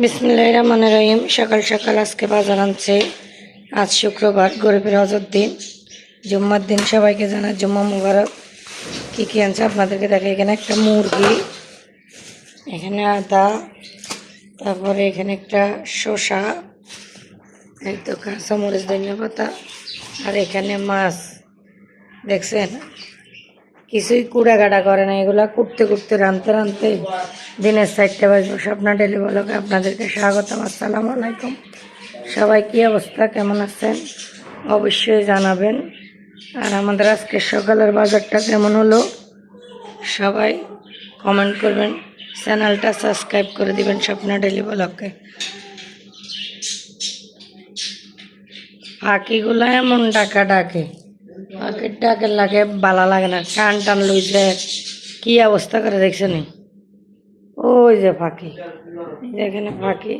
বিসমিল্লাহির রহমানির রহিম। সকাল সকাল আজকে বাজার আনছে। আজ শুক্রবার, গরিবের হজের দিন, জুম্মার দিন। সবাইকে জানাই জুম্মা মুবারক। কী কী আনছে আপনাদেরকে দেখে। এখানে একটা মুরগি, এখানে আদা, তারপরে এখানে একটা শসা, এই তো কাঁচামরিচ, ধনিয়া পাতা, আর এখানে মাছ। দেখছেন, কিছুই কুড়াকাটা করে না, এগুলা কুটতে কুটতে রাঁধতে রাঁধতে দিনের 4টা বাজবে। স্বপ্না ডেলি ব্লগে আপনাদেরকে স্বাগতম। আসসালামু আলাইকুম। সবাই কী অবস্থা, কেমন আছেন অবশ্যই জানাবেন। আর আমাদের আজকে সকালের বাজারটা কেমন হলো সবাই কমেন্ট করবেন। চ্যানেলটা সাবস্ক্রাইব করে দিবেন স্বপ্না ডেলি ব্লগকে। পাখিগুলো এমন ডাকা ডাকে, পাখির ডাকে লাগে ভালো লাগে না, টান টান লই যায়। কি অবস্থা করে দেখছেন? ওই যে পাখি, এখানে পাখি